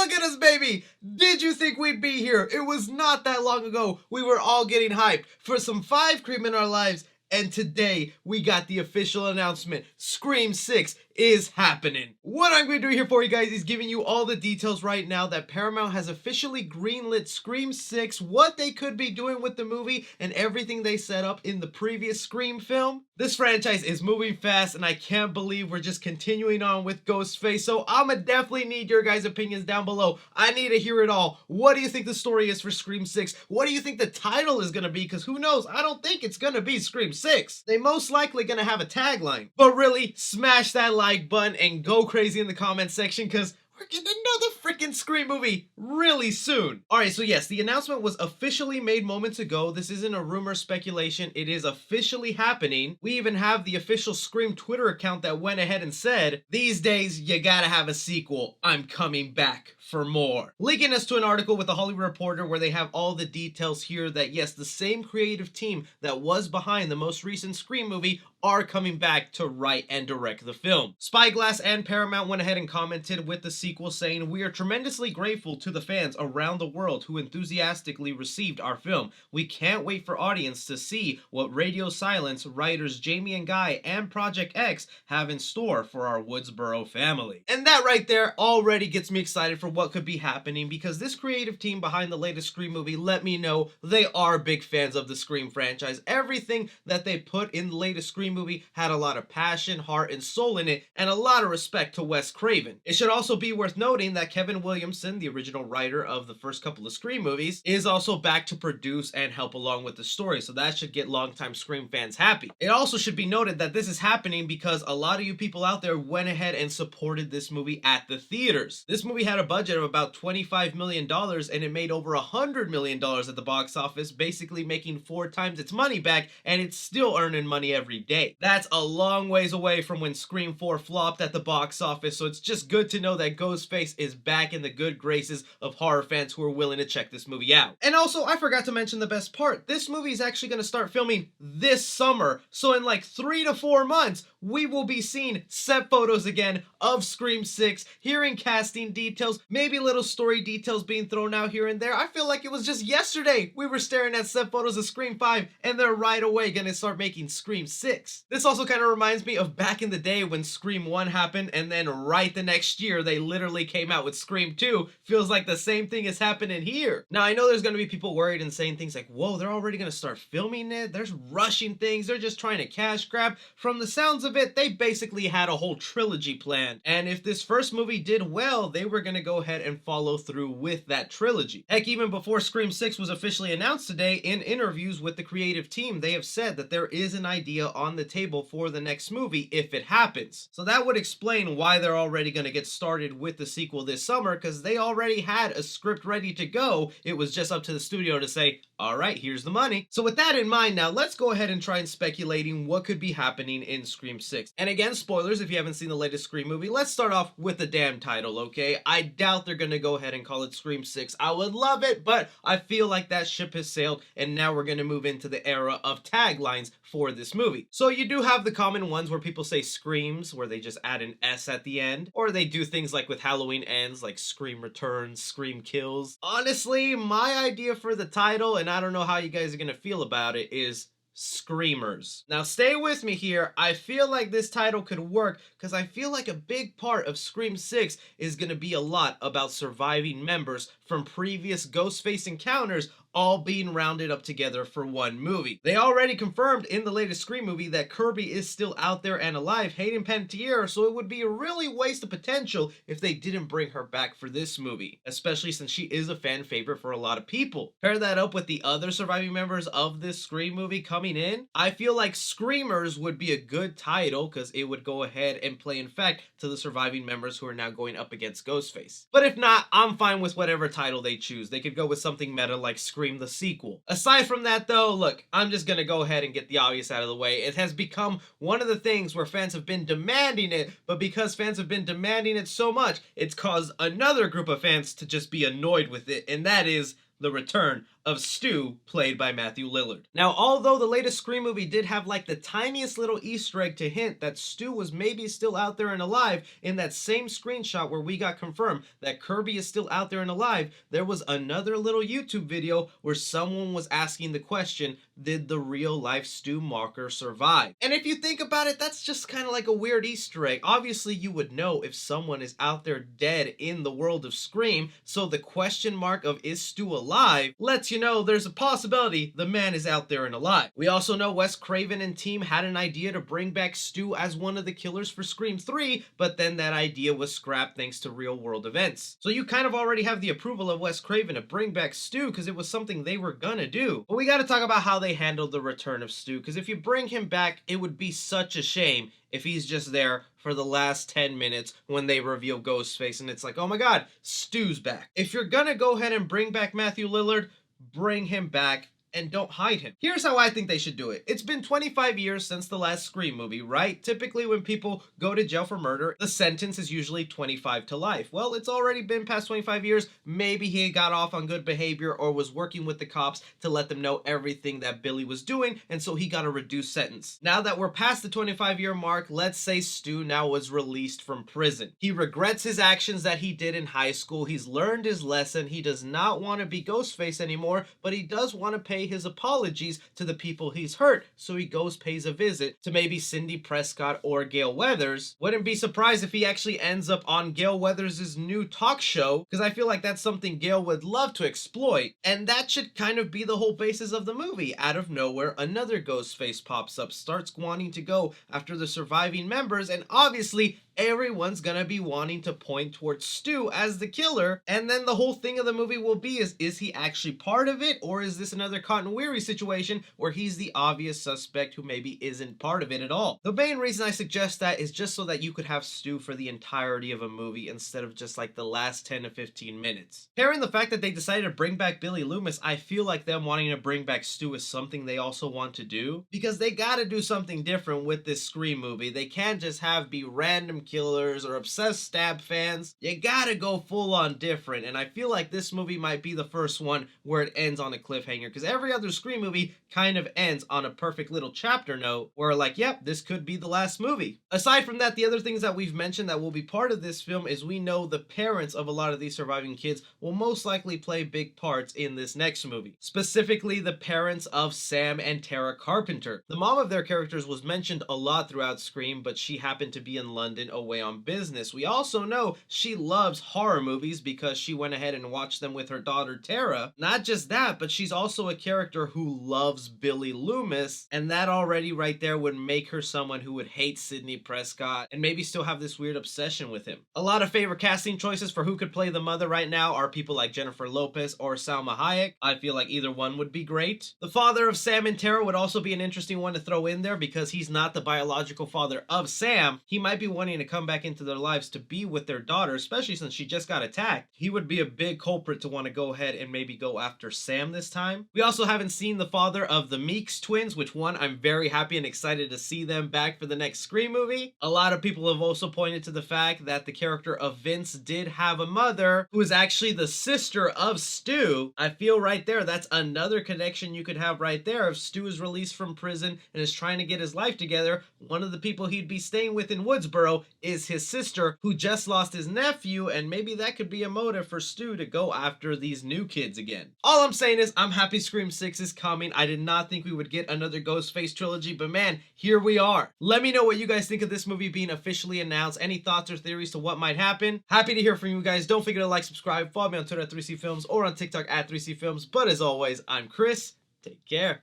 Look at us, baby! Did you think we'd be here? It was not that long ago. We were all getting hyped for some 5 Cream in our lives, and today we got the official announcement. Scream 6 is happening. What I'm going to do here for you guys is giving you all the details right now that Paramount has officially greenlit Scream 6, what they could be doing with the movie, and everything they set up in the previous Scream film. This franchise is moving fast, and I can't believe we're just continuing on with Ghostface, so I'ma definitely need your guys' opinions down below. I need to hear it all. What do you think the story is for Scream 6? What do you think the title is gonna be? Because who knows? I don't think it's gonna be Scream 6. They most likely gonna have a tagline. But really, smash that like button and go crazy in the comment section, because we're getting another freaking Scream movie really soon. Alright, so yes, the announcement was officially made moments ago. This isn't a rumor speculation. It is officially happening. We even have the official Scream Twitter account that went ahead and said, "These days, you gotta have a sequel. I'm coming back for more." Linking us to an article with the Hollywood Reporter where they have all the details here that yes, the same creative team that was behind the most recent Scream movie are coming back to write and direct the film. Spyglass and Paramount went ahead and commented with the sequel saying, "We are tremendously grateful to the fans around the world who enthusiastically received our film. We can't wait for audience to see what Radio Silence writers Jamie and Guy and Project X have in store for our Woodsboro family." And that right there already gets me excited for what could be happening, because this creative team behind the latest Scream movie let me know they are big fans of the Scream franchise. Everything that they put in the latest Scream movie had a lot of passion, heart, and soul in it, and a lot of respect to Wes Craven. It should also be worth noting that Kevin Williamson, the original writer of the first couple of Scream movies, is also back to produce and help along with the story, so that should get longtime Scream fans happy. It also should be noted that this is happening because a lot of you people out there went ahead and supported this movie at the theaters. This movie had a budget of about $25 million, and it made over $100 million at the box office, basically making 4 times its money back, and it's still earning money every day. That's a long ways away from when Scream 4 flopped at the box office, so it's just good to know that Ghostface is back in the good graces of horror fans who are willing to check this movie out. And also, I forgot to mention the best part. This movie is actually going to start filming this summer, so in like 3 to 4 months, we will be seeing set photos again of Scream 6, hearing casting details, maybe little story details being thrown out here and there. I feel like it was just yesterday we were staring at set photos of Scream 5, and they're right away going to start making Scream 6. This also kind of reminds me of back in the day when Scream 1 happened, and then right the next year they literally came out with Scream 2. Feels like the same thing is happening here. Now, I know there's going to be people worried and saying things like, whoa, they're already going to start filming it, they're rushing things, they're just trying to cash grab. From the sounds of it, they basically had a whole trilogy planned, and if this first movie did well, they were going to go ahead and follow through with that trilogy. Heck, even before Scream 6 was officially announced today, in interviews with the creative team, they have said that there is an idea on the table for the next movie if it happens. So that would explain why they're already going to get started with the sequel this summer, because they already had a script ready to go. It was just up to the studio to say, all right, here's the money. So with that in mind, now let's go ahead and try and speculating what could be happening in Scream 6. And again, spoilers if you haven't seen the latest Scream movie. Let's start off with the damn title, okay? I doubt they're gonna go ahead and call it Scream 6. I would love it, but I feel like that ship has sailed, and now we're gonna move into the era of taglines for this movie. So you do have the common ones where people say screams, where they just add an S at the end, or they do things like with Halloween Ends, like Scream Returns, Scream Kills. Honestly, my idea for the title, and I don't know how you guys are gonna feel about it, is Screamers. Now stay with me here. I feel like this title could work because I feel like a big part of Scream 6 is going to be a lot about surviving members from previous Ghostface encounters all being rounded up together for one movie. They already confirmed in the latest Scream movie that Kirby is still out there and alive, Hayden Panettiere, so it would be a really waste of potential if they didn't bring her back for this movie, especially since she is a fan favorite for a lot of people. Pair that up with the other surviving members of this Scream movie coming in, I feel like Screamers would be a good title because it would go ahead and play in fact to the surviving members who are now going up against Ghostface. But if not, I'm fine with whatever title they choose. They could go with something meta like Scream the sequel. Aside from that though, look, I'm just gonna go ahead and get the obvious out of the way. It has become one of the things where fans have been demanding it, but because fans have been demanding it so much, it's caused another group of fans to just be annoyed with it, and that is The Return of Stu, played by Matthew Lillard. Now, although the latest Scream movie did have like the tiniest little Easter egg to hint that Stu was maybe still out there and alive, in that same screenshot where we got confirmed that Kirby is still out there and alive, there was another little YouTube video where someone was asking the question, did the real life Stu Marker survive? And if you think about it, that's just kind of like a weird Easter egg. Obviously, you would know if someone is out there dead in the world of Scream, so the question mark of is Stu alive lets you know there's a possibility the man is out there and alive. We also know Wes Craven and team had an idea to bring back Stu as one of the killers for Scream 3, but then that idea was scrapped thanks to real world events. So you kind of already have the approval of Wes Craven to bring back Stu because it was something they were gonna do. But we gotta talk about how they handled the return of Stu, because if you bring him back, it would be such a shame if he's just there for the last 10 minutes when they reveal Ghostface and it's like, oh my god, Stu's back. If you're gonna go ahead and bring back Matthew Lillard, bring him back and don't hide him. Here's how I think they should do it. It's been 25 years since the last Scream movie, right? Typically when people go to jail for murder, the sentence is usually 25 to life. Well, it's already been past 25 years. Maybe he got off on good behavior or was working with the cops to let them know everything that Billy was doing, and so he got a reduced sentence. Now that we're past the 25-year mark, let's say Stu now was released from prison. He regrets his actions that he did in high school. He's learned his lesson. He does not want to be Ghostface anymore, but he does want to pay his apologies to the people he's hurt, so he pays a visit to maybe Cindy Prescott or Gale Weathers. Wouldn't be surprised if he actually ends up on Gale Weathers' new talk show, because I feel like that's something Gale would love to exploit, and that should kind of be the whole basis of the movie. Out of nowhere, another Ghostface pops up, starts wanting to go after the surviving members, and obviously everyone's gonna be wanting to point towards Stu as the killer, and then the whole thing of the movie will be is he actually part of it, or is this another Cotton Weary situation where he's the obvious suspect who maybe isn't part of it at all? The main reason I suggest that is just so that you could have Stu for the entirety of a movie instead of just like the last 10 to 15 minutes. Pairing the fact that they decided to bring back Billy Loomis, I feel like them wanting to bring back Stu is something they also want to do, because they gotta do something different with this Scream movie. They can't just be random killers or obsessed stab fans. You gotta go full on different, and I feel like this movie might be the first one where it ends on a cliffhanger, because every other Scream movie kind of ends on a perfect little chapter note where like, yep, this could be the last movie. Aside from that, the other things that we've mentioned that will be part of this film is we know the parents of a lot of these surviving kids will most likely play big parts in this next movie. Specifically, the parents of Sam and Tara Carpenter. The mom of their characters was mentioned a lot throughout Scream, but she happened to be in London away on business. We also know she loves horror movies because she went ahead and watched them with her daughter Tara. Not just that, but she's also a character who loves Billy Loomis, and that already right there would make her someone who would hate Sidney Prescott and maybe still have this weird obsession with him. A lot of favorite casting choices for who could play the mother right now are people like Jennifer Lopez or Salma Hayek. I feel like either one would be great. The father of Sam and Tara would also be an interesting one to throw in there because he's not the biological father of Sam. He might be wanting to come back into their lives to be with their daughter, especially since she just got attacked. He would be a big culprit to want to go ahead and maybe go after Sam this time. We also haven't seen the father of the Meeks twins, which one I'm very happy and excited to see them back for the next Scream movie. A lot of people have also pointed to the fact that the character of Vince did have a mother who is actually the sister of Stu. I feel right there that's another connection you could have right there. If Stu is released from prison and is trying to get his life together, one of the people he'd be staying with in Woodsboro is his sister who just lost his nephew, and maybe that could be a motive for Stu to go after these new kids again. All I'm saying is I'm happy Scream 6 is coming. I did not think we would get another Ghostface trilogy, but man, here we are. Let me know what you guys think of this movie being officially announced. Any thoughts or theories to what might happen? Happy to hear from you guys. Don't forget to like, subscribe, follow me on Twitter at 3C Films or on TikTok at 3C Films. But as always, I'm Chris. Take care.